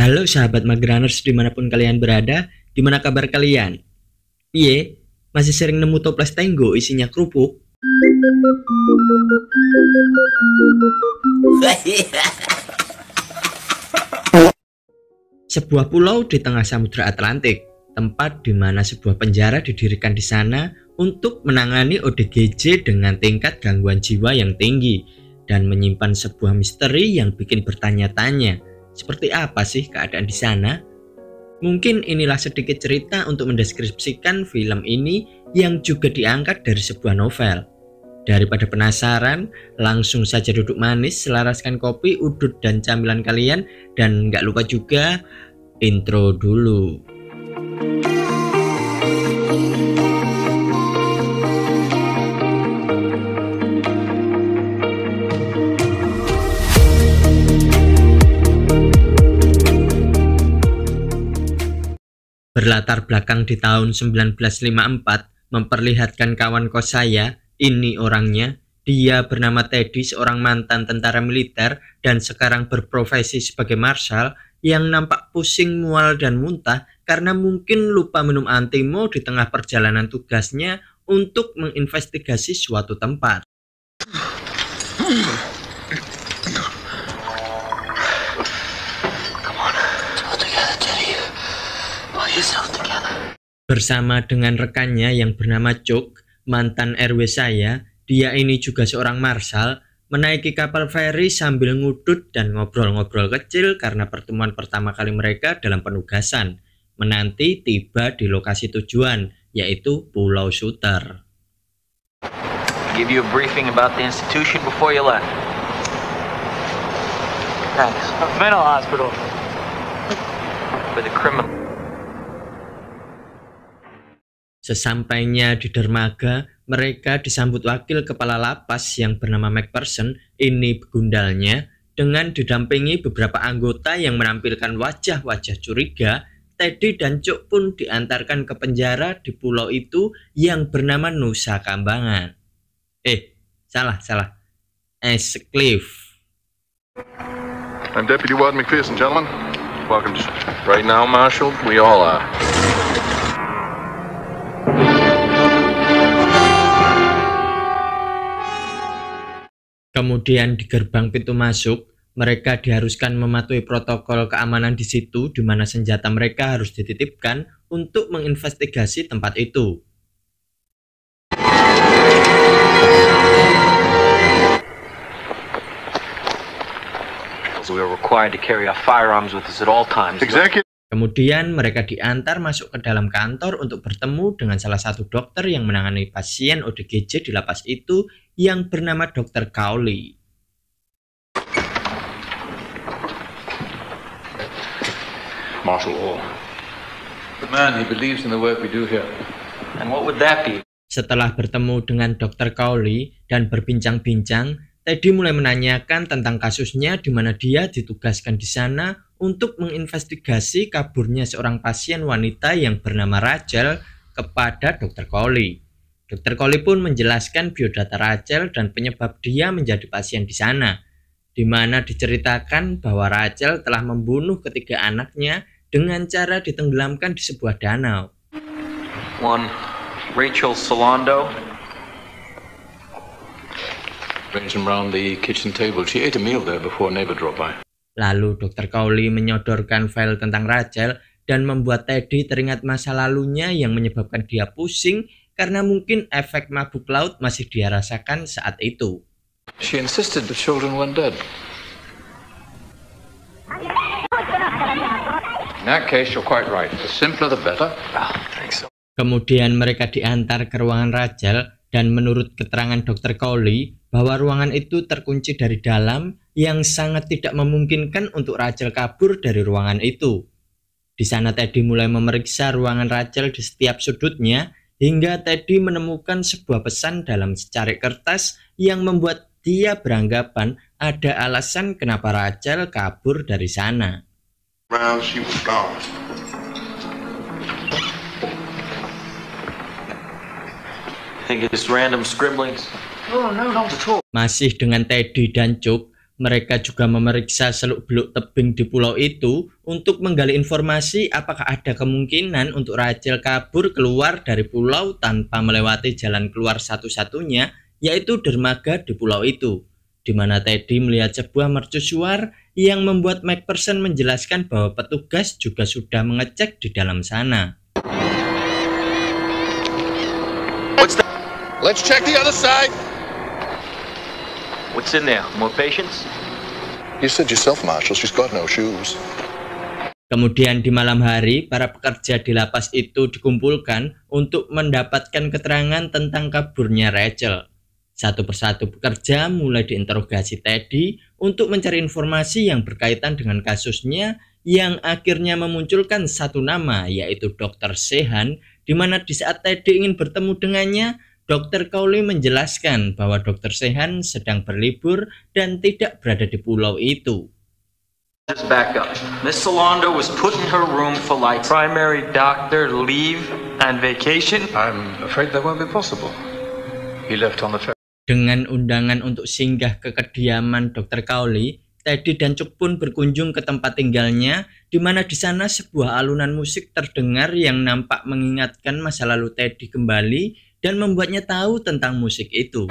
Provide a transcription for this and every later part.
Halo sahabat Magraners dimanapun kalian berada, gimana kabar kalian? Piye? Masih sering nemu toples tenggo isinya kerupuk? Sebuah pulau di tengah Samudra Atlantik, tempat di mana sebuah penjara didirikan di sana untuk menangani ODGJ dengan tingkat gangguan jiwa yang tinggi dan menyimpan sebuah misteri yang bikin bertanya-tanya. Seperti apa sih keadaan di sana? Mungkin inilah sedikit cerita untuk mendeskripsikan film ini yang juga diangkat dari sebuah novel. Daripada penasaran, langsung saja duduk manis, selaraskan kopi, udut, dan camilan kalian. Dan nggak lupa juga intro dulu. Berlatar belakang di tahun 1954, memperlihatkan kawan kos saya, ini orangnya. Dia bernama Teddy, seorang mantan tentara militer dan sekarang berprofesi sebagai marshal yang nampak pusing, mual, dan muntah karena mungkin lupa minum antimo di tengah perjalanan tugasnya untuk menginvestigasi suatu tempat. Bersama dengan rekannya yang bernama Cuk, mantan RW saya, dia ini juga seorang marshal, menaiki kapal feri sambil ngudut dan ngobrol-ngobrol kecil karena pertemuan pertama kali mereka dalam penugasan, menanti tiba di lokasi tujuan, yaitu Pulau Suter. Give you a briefing about the institution before you left. Thanks. Mental hospital. For the criminal. Sesampainya di dermaga, mereka disambut wakil kepala lapas yang bernama McPherson, ini begundalnya, dengan didampingi beberapa anggota yang menampilkan wajah-wajah curiga. Teddy dan Cuk pun diantarkan ke penjara di pulau itu yang bernama Nusa Kambangan. Salah. Cliff. I'm Deputy Warden McPherson, gentlemen. Welcome to... Right now, Marshal, we all are. Kemudian di gerbang pintu masuk, mereka diharuskan mematuhi protokol keamanan di situ di mana senjata mereka harus dititipkan untuk menginvestigasi tempat itu. We are required to carry our firearms with us at all times. Kemudian mereka diantar masuk ke dalam kantor untuk bertemu dengan salah satu dokter yang menangani pasien ODGJ di lapas itu yang bernama Dr. Cowley. Marshal Hall. The man, he believes in the work we do here. And what would that be? Setelah bertemu dengan Dr. Cowley dan berbincang-bincang, Teddy mulai menanyakan tentang kasusnya di mana dia ditugaskan di sana untuk menginvestigasi kaburnya seorang pasien wanita yang bernama Rachel kepada Dr. Cowley. Dr. Cowley pun menjelaskan biodata Rachel dan penyebab dia menjadi pasien di sana, di mana diceritakan bahwa Rachel telah membunuh ketiga anaknya dengan cara ditenggelamkan di sebuah danau. One, Rachel Solando. Brings him round the kitchen table. She ate a meal there before a neighbor dropped by. Lalu Dr. Cowley menyodorkan file tentang Rachel dan membuat Teddy teringat masa lalunya yang menyebabkan dia pusing karena mungkin efek mabuk laut masih dia rasakan saat itu. She insisted the children weren't dead. In that case, you're quite right. The simpler the better. Thanks so. Kemudian mereka diantar ke ruangan Rachel dan menurut keterangan Dr. Cowley bahwa ruangan itu terkunci dari dalam yang sangat tidak memungkinkan untuk Rachel kabur dari ruangan itu. Di sana Teddy mulai memeriksa ruangan Rachel di setiap sudutnya hingga Teddy menemukan sebuah pesan dalam secarik kertas yang membuat dia beranggapan ada alasan kenapa Rachel kabur dari sana. She was gone. Think it's random scribblings? No, not at all. Masih dengan Teddy dan Cuk, Mereka juga memeriksa seluk-beluk tebing di pulau itu untuk menggali informasi apakah ada kemungkinan untuk Rachel kabur keluar dari pulau tanpa melewati jalan keluar satu-satunya, yaitu dermaga di pulau itu, di mana Teddy melihat sebuah mercusuar yang membuat McPherson menjelaskan bahwa petugas juga sudah mengecek di dalam sana. Let's check the other side. What's in there? More patients? You said yourself, Marshall, she's got no shoes. Kemudian di malam hari, para pekerja di lapas itu dikumpulkan untuk mendapatkan keterangan tentang kaburnya Rachel. Satu persatu pekerja mulai diinterogasi Teddy untuk mencari informasi yang berkaitan dengan kasusnya, yang akhirnya memunculkan satu nama, yaitu Dr. Sheehan, di mana di saat Teddy ingin bertemu dengannya, Dr. Cowley menjelaskan bahwa Dr. Sheehan sedang berlibur dan tidak berada di pulau itu. Just back up. Miss Salondo was put in her room for like primary doctor leave and vacation. I'm afraid that won't be possible. He left on the ferry. Dengan undangan untuk singgah ke kediaman Dr. Cowley, Teddy dan Chuck pun berkunjung ke tempat tinggalnya, di mana di sana sebuah alunan musik terdengar yang nampak mengingatkan masa lalu Teddy kembali dan membuatnya tahu tentang musik itu.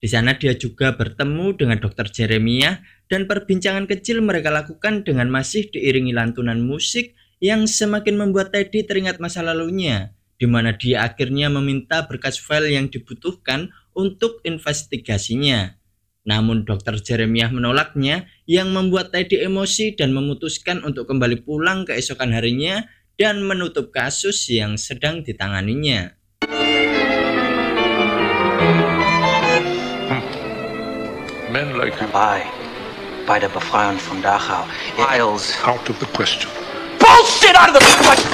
Di sana dia juga bertemu dengan Dr. Jeremiah dan perbincangan kecil mereka lakukan dengan masih diiringi lantunan musik yang semakin membuat Teddy teringat masa lalunya, di mana dia akhirnya meminta berkas file yang dibutuhkan untuk investigasinya. Namun Dr. Jeremiah menolaknya, yang membuat Teddy emosi dan memutuskan untuk kembali pulang keesokan harinya dan menutup kasus yang sedang ditanganinya. Men like you. Bei der Befreiung von Dachau. Files. Out of the question. Bullshit out of the question!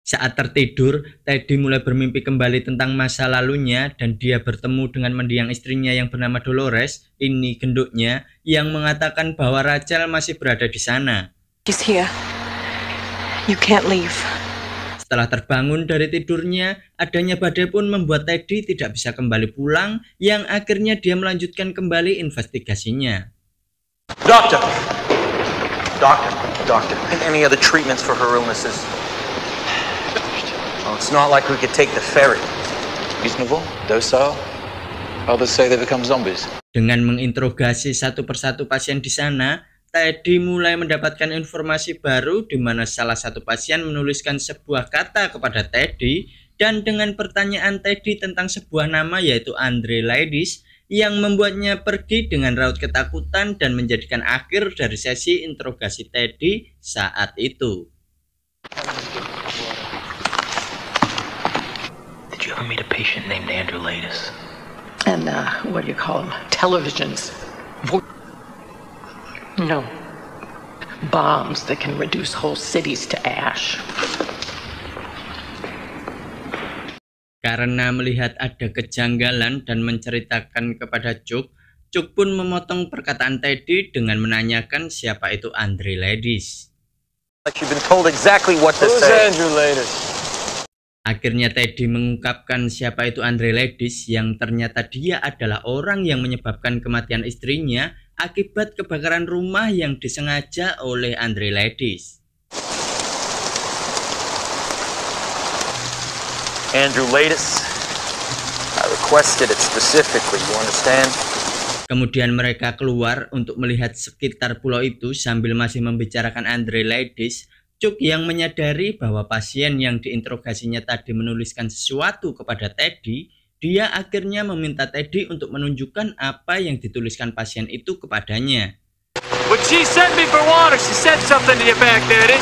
Saat tertidur, Teddy mulai bermimpi kembali tentang masa lalunya dan dia bertemu dengan mendiang istrinya yang bernama Dolores, ini genduknya, yang mengatakan bahwa Rachel masih berada di sana. She's here. You can't leave. Setelah terbangun dari tidurnya, adanya badai pun membuat Teddy tidak bisa kembali pulang, yang akhirnya dia melanjutkan kembali investigasinya. Doctor! Any other treatments for her illnesses? Well, it's not like we could take the ferry. Reasonable, docile. Others say they become zombies. Dengan menginterogasi satu persatu pasien di sana, Teddy mulai mendapatkan informasi baru di mana salah satu pasien menuliskan sebuah kata kepada Teddy, dan dengan pertanyaan Teddy tentang sebuah nama yaitu Andre Laedis, yang membuatnya pergi dengan raut ketakutan dan menjadikan akhir dari sesi interogasi Teddy saat itu. Did you ever meet a patient named Andrew Laedis? And, what do you call them? Televisions. No. Bombs that can reduce whole cities to ash. Karena melihat ada kejanggalan dan menceritakan kepada Chuck pun memotong perkataan Teddy dengan menanyakan siapa itu Andre Laedis. You've been told exactly what to say. Andrew Laedis? Akhirnya Teddy mengungkapkan siapa itu Andre Laedis, yang ternyata dia adalah orang yang menyebabkan kematian istrinya akibat kebakaran rumah yang disengaja oleh Andre Laedis. Andrew Laedis, I requested it specifically, you understand? Kemudian mereka keluar untuk melihat sekitar pulau itu sambil masih membicarakan Andre Laedis. Chuck yang menyadari bahwa pasien yang diinterogasinya tadi menuliskan sesuatu kepada Teddy, dia akhirnya meminta Teddy untuk menunjukkan apa yang dituliskan pasien itu kepadanya. When she sent me for water, she said something to you back there,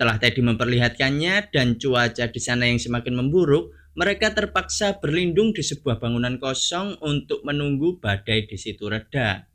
Setelah Teddy memperlihatkannya dan cuaca di sana yang semakin memburuk, mereka terpaksa berlindung di sebuah bangunan kosong untuk menunggu badai di situ reda.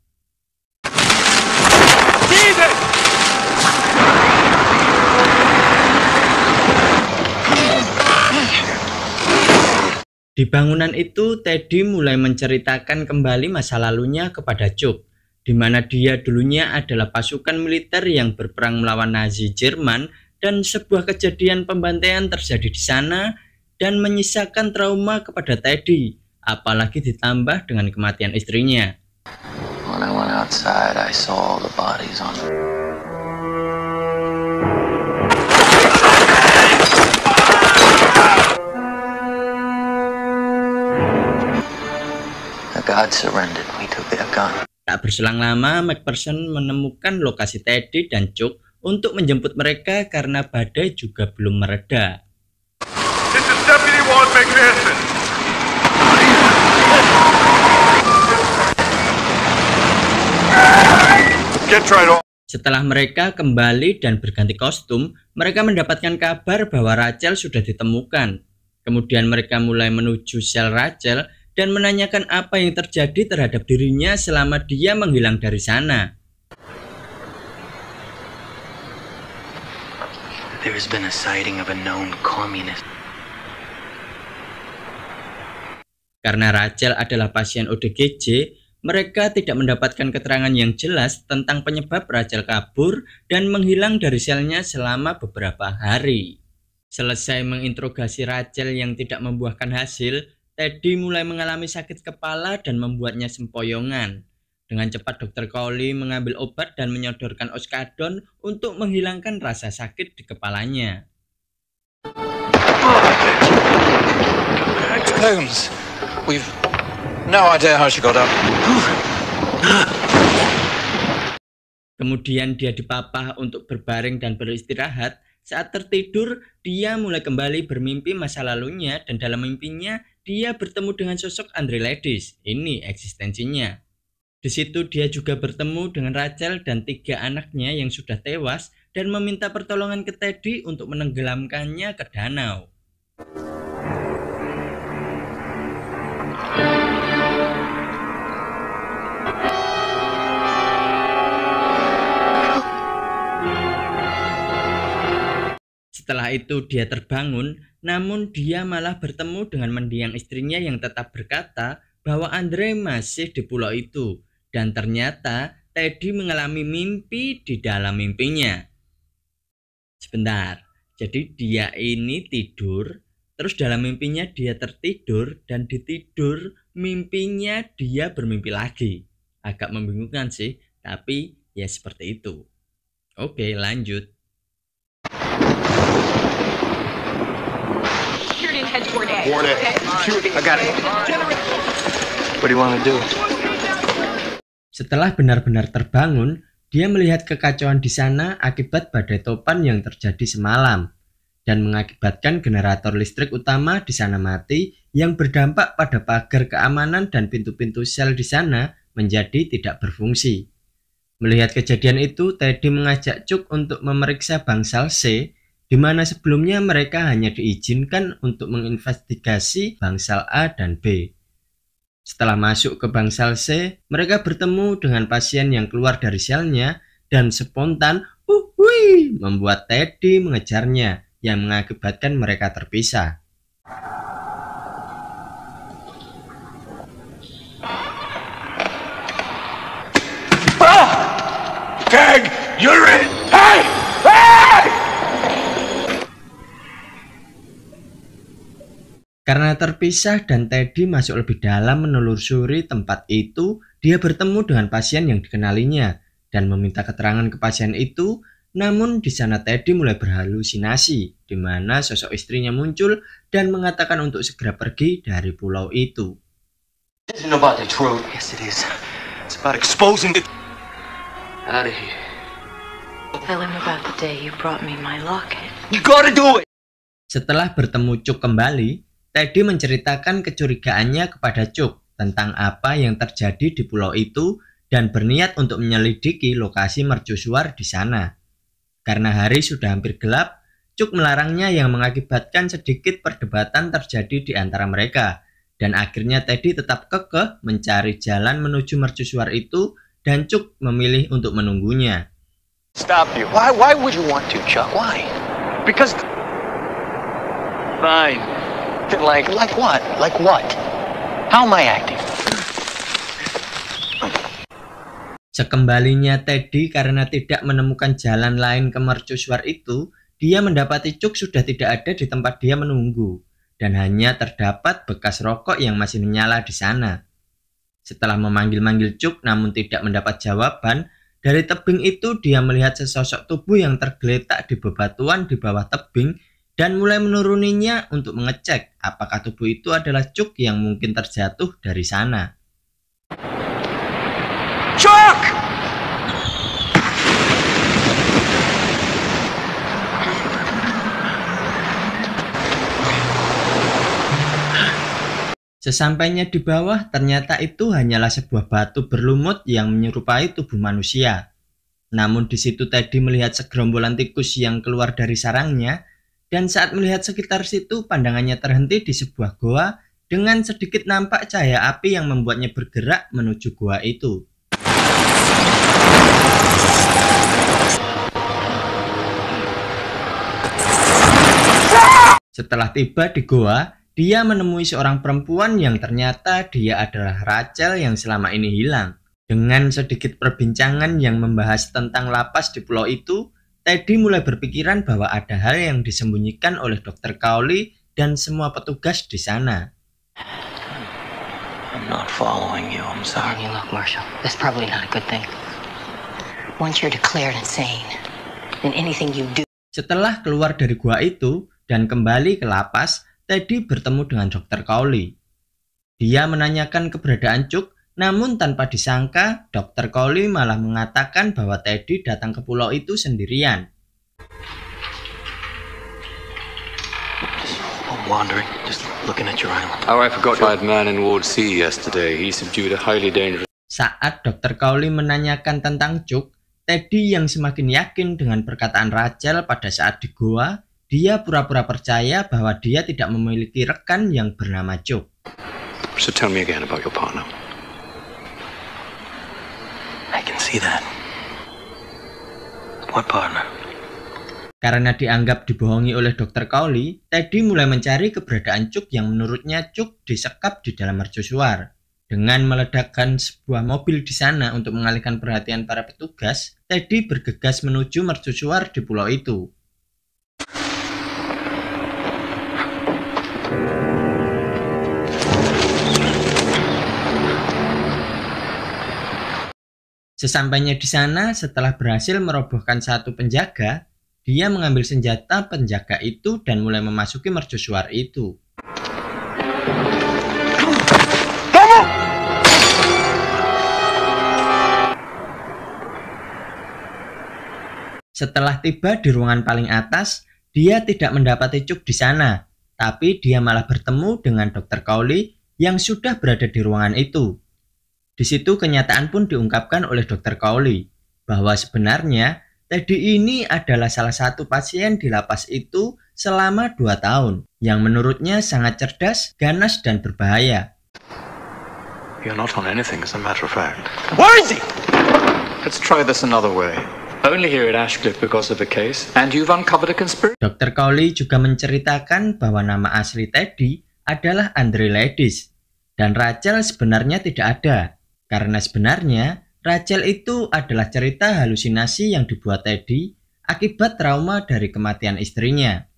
Di bangunan itu, Teddy mulai menceritakan kembali masa lalunya kepada Chuck, di mana dia dulunya adalah pasukan militer yang berperang melawan Nazi Jerman, dan sebuah kejadian pembantaian terjadi di sana dan menyisakan trauma kepada Teddy, apalagi ditambah dengan kematian istrinya. When I went outside, I saw all the bodies on the... The gods surrendered. We took their gun. Tak berselang lama, McPherson menemukan lokasi Teddy dan Chuck untuk menjemput mereka karena badai juga belum mereda. This is Deputy Ward McPherson. Get right on. Setelah mereka kembali dan berganti kostum, mereka mendapatkan kabar bahwa Rachel sudah ditemukan. Kemudian mereka mulai menuju sel Rachel dan menanyakan apa yang terjadi terhadap dirinya selama dia menghilang dari sana. There has been a sighting of a known communist. Karena Rachel adalah pasien ODGJ, mereka tidak mendapatkan keterangan yang jelas tentang penyebab Rachel kabur dan menghilang dari selnya selama beberapa hari. Selesai menginterogasi Rachel yang tidak membuahkan hasil, Teddy mulai mengalami sakit kepala dan membuatnya sempoyongan. Dengan cepat Dr. Cowley mengambil obat dan menyodorkan oskadon untuk menghilangkan rasa sakit di kepalanya. Holmes, we've no idea how she got up. Kemudian dia dipapah untuk berbaring dan beristirahat. Saat tertidur, dia mulai kembali bermimpi masa lalunya dan dalam mimpinya dia bertemu dengan sosok Andre Ladis. Ini eksistensinya. Di situ dia juga bertemu dengan Rachel dan 3 anaknya yang sudah tewas dan meminta pertolongan ke Teddy untuk menenggelamkannya ke danau. Setelah itu dia terbangun, namun dia malah bertemu dengan mendiang istrinya yang tetap berkata bahwa Andre masih di pulau itu. Dan ternyata Teddy mengalami mimpi di dalam mimpinya. Sebentar, jadi dia ini tidur, terus dalam mimpinya dia tertidur, dan di tidur mimpinya dia bermimpi lagi. Agak membingungkan sih, tapi ya seperti itu. Oke, lanjut. Ward A. I got it. What do you want to do? Setelah benar-benar terbangun, dia melihat kekacauan di sana akibat badai topan yang terjadi semalam dan mengakibatkan generator listrik utama di sana mati yang berdampak pada pagar keamanan dan pintu-pintu sel di sana menjadi tidak berfungsi. Melihat kejadian itu, Teddy mengajak Chuck untuk memeriksa bangsal C, di mana sebelumnya mereka hanya diizinkan untuk menginvestigasi bangsal A dan B. Setelah masuk ke bangsal C, mereka bertemu dengan pasien yang keluar dari selnya dan spontan membuat Teddy mengejarnya yang mengakibatkan mereka terpisah. Tag, you're in. Hey! Hey! Karena terpisah dan Teddy masuk lebih dalam menelusuri tempat itu, dia bertemu dengan pasien yang dikenalinya dan meminta keterangan ke pasien itu. Namun di sana Teddy mulai berhalusinasi, di mana sosok istrinya muncul dan mengatakan untuk segera pergi dari pulau itu. This isn't about the truth. Yes, it is. It's about exposing the... Out of here. Tell him about the day you brought me my locket. You gotta do it! Setelah bertemu Chuck kembali, Teddy menceritakan kecurigaannya kepada Chuck tentang apa yang terjadi di pulau itu dan berniat untuk menyelidiki lokasi mercusuar di sana. Karena hari sudah hampir gelap, Chuck melarangnya yang mengakibatkan sedikit perdebatan terjadi di antara mereka. Dan akhirnya Teddy tetap kekeh mencari jalan menuju mercusuar itu dan Chuck memilih untuk menunggunya. Stop you. Why would you want to, Chuck? Why? Because... Fine. Like what? Like what? How am I acting? Sekembalinya Teddy karena tidak menemukan jalan lain ke mercusuar itu, dia mendapati Chuck sudah tidak ada di tempat dia menunggu, dan hanya terdapat bekas rokok yang masih menyala di sana. Setelah memanggil-manggil Chuck namun tidak mendapat jawaban, dari tebing itu dia melihat sesosok tubuh yang tergeletak di bebatuan di bawah tebing dan mulai menuruninya untuk mengecek apakah tubuh itu adalah Chuck yang mungkin terjatuh dari sana. Chuck! Sesampainya di bawah, ternyata itu hanyalah sebuah batu berlumut yang menyerupai tubuh manusia. Namun di situ Teddy melihat segerombolan tikus yang keluar dari sarangnya, dan saat melihat sekitar situ pandangannya terhenti di sebuah goa dengan sedikit nampak cahaya api yang membuatnya bergerak menuju goa itu. Setelah tiba di goa, dia menemui seorang perempuan yang ternyata dia adalah Rachel yang selama ini hilang. Dengan sedikit perbincangan yang membahas tentang lapas di pulau itu, Teddy mulai berpikiran bahwa ada hal yang disembunyikan oleh Dr. Cowley dan semua petugas di sana. I'm not following you, I'm sorry. Look, Marshall, that's probably not a good thing. Once you're declared insane, then anything you do... Setelah keluar dari gua itu dan kembali ke lapas, Teddy bertemu dengan Dr. Cowley. Dia menanyakan keberadaan Chuck, namun tanpa disangka, Dr. Cowley malah mengatakan bahwa Teddy datang ke pulau itu sendirian. I'm wandering, just looking at your island. Oh, I forgot you had a man in Ward C yesterday. He subdued a highly dangerous... Saat Dr. Cowley menanyakan tentang Chuck, Teddy yang semakin yakin dengan perkataan Rachel pada saat di goa, dia pura-pura percaya bahwa dia tidak memiliki rekan yang bernama Chuck. So tell me again about your partner. I can see that. What partner? Karena dianggap dibohongi oleh Dr. Cowley, Teddy mulai mencari keberadaan Chuck yang menurutnya Chuck disekap di dalam mercusuar. Dengan meledakkan sebuah mobil di sana untuk mengalihkan perhatian para petugas, Teddy bergegas menuju mercusuar di pulau itu. Sesampainya di sana, setelah berhasil merobohkan satu penjaga, dia mengambil senjata penjaga itu dan mulai memasuki mercusuar itu. Setelah tiba di ruangan paling atas, dia tidak mendapati Chuck di sana, tapi dia malah bertemu dengan Dr. Cowley yang sudah berada di ruangan itu. Di situ kenyataan pun diungkapkan oleh Dr. Cowley bahwa sebenarnya Teddy ini adalah salah satu pasien di lapas itu selama 2 tahun yang menurutnya sangat cerdas, ganas, dan berbahaya. You're not on anything, as a matter of fact. Where is he? Let's try this another way. Only here at Ashcliffe because of the case, and you've uncovered a conspiracy. Dr. Cowley juga menceritakan bahwa nama asli Teddy adalah Andre Ladis, dan Rachel sebenarnya tidak ada. Karena sebenarnya, Rachel itu adalah cerita halusinasi yang dibuat Teddy akibat trauma dari kematian istrinya.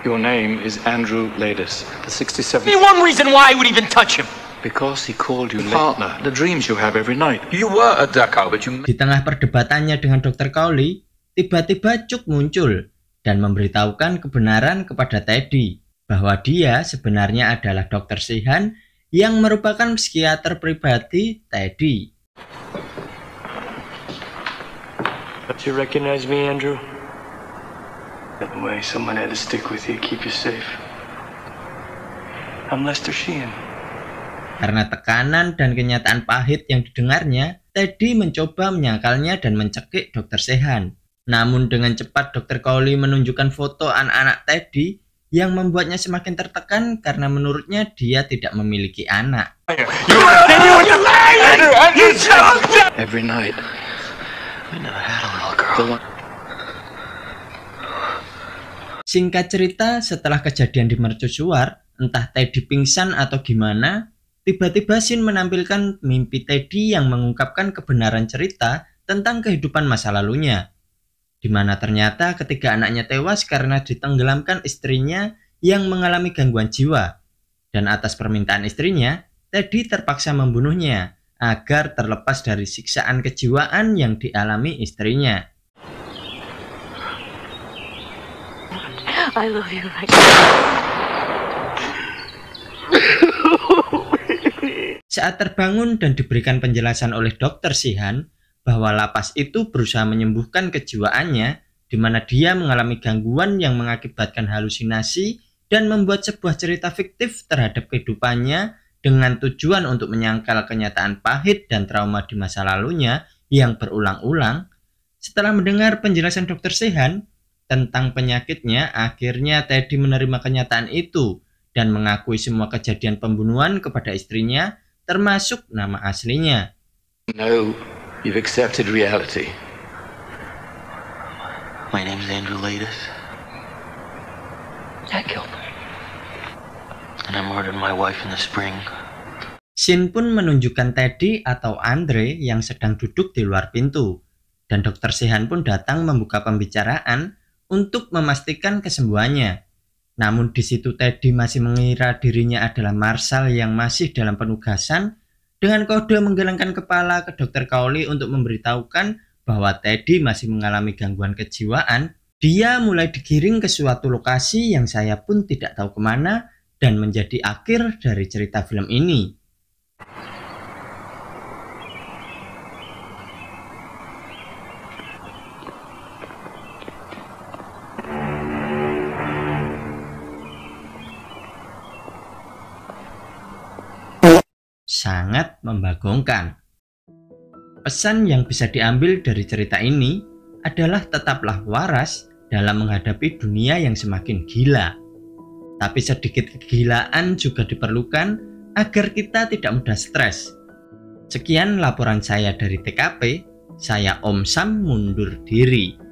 Your name is Andrew Ladis, the 67th... Give me one reason why I would even touch him. Because he called you partner, the dreams you have every night. You were at Dachau, but you... Di tengah perdebatannya dengan Dr. Cowley, tiba-tiba Chuck muncul dan memberitahukan kebenaran kepada Teddy bahwa dia sebenarnya adalah Dr. Sheehan yang merupakan psikiater pribadi Teddy. Do you recognize me, Andrew? By the way, someone had to stick with you, keep you safe. I'm Lester Sheehan. Karena tekanan dan kenyataan pahit yang didengarnya, Teddy mencoba menyangkalnya dan mencekik Dr. Sheehan. Namun dengan cepat Dr. Cowley menunjukkan foto anak-anak Teddy yang membuatnya semakin tertekan karena menurutnya dia tidak memiliki anak. Every night. We never had a little girl. Singkat cerita, setelah kejadian di mercusuar, entah Teddy pingsan atau gimana, tiba-tiba scene menampilkan mimpi Teddy yang mengungkapkan kebenaran cerita tentang kehidupan masa lalunya, di mana ternyata ketiga anaknya tewas karena ditenggelamkan istrinya yang mengalami gangguan jiwa. Dan atas permintaan istrinya, Teddy terpaksa membunuhnya agar terlepas dari siksaan kejiwaan yang dialami istrinya. I love you, Rex. Saat terbangun dan diberikan penjelasan oleh Dr. Sheehan bahwa lapas itu berusaha menyembuhkan kejiwaannya, di mana dia mengalami gangguan yang mengakibatkan halusinasi dan membuat sebuah cerita fiktif terhadap kehidupannya dengan tujuan untuk menyangkal kenyataan pahit dan trauma di masa lalunya yang berulang-ulang. Setelah mendengar penjelasan Dr. Sheehan tentang penyakitnya, akhirnya Teddy menerima kenyataan itu dan mengakui semua kejadian pembunuhan kepada istrinya, termasuk nama aslinya. No, you've accepted reality. My name's Andrew Latus. I killed him. And I murdered my wife in the spring. Scene pun menunjukkan Teddy atau Andre yang sedang duduk di luar pintu, dan Dr. Sheehan pun datang membuka pembicaraan untuk memastikan kesembuhannya. Namun di situ Teddy masih mengira dirinya adalah Marshall yang masih dalam penugasan. Dengan kode menggelengkan kepala ke Dr. Cowley untuk memberitahukan bahwa Teddy masih mengalami gangguan kejiwaan, dia mulai digiring ke suatu lokasi yang saya pun tidak tahu kemana dan menjadi akhir dari cerita film ini. Sangat membagongkan. Pesan yang bisa diambil dari cerita ini adalah tetaplah waras dalam menghadapi dunia yang semakin gila. Tapi sedikit kegilaan juga diperlukan agar kita tidak mudah stres. Sekian laporan saya dari TKP. Saya Om Sam mundur diri.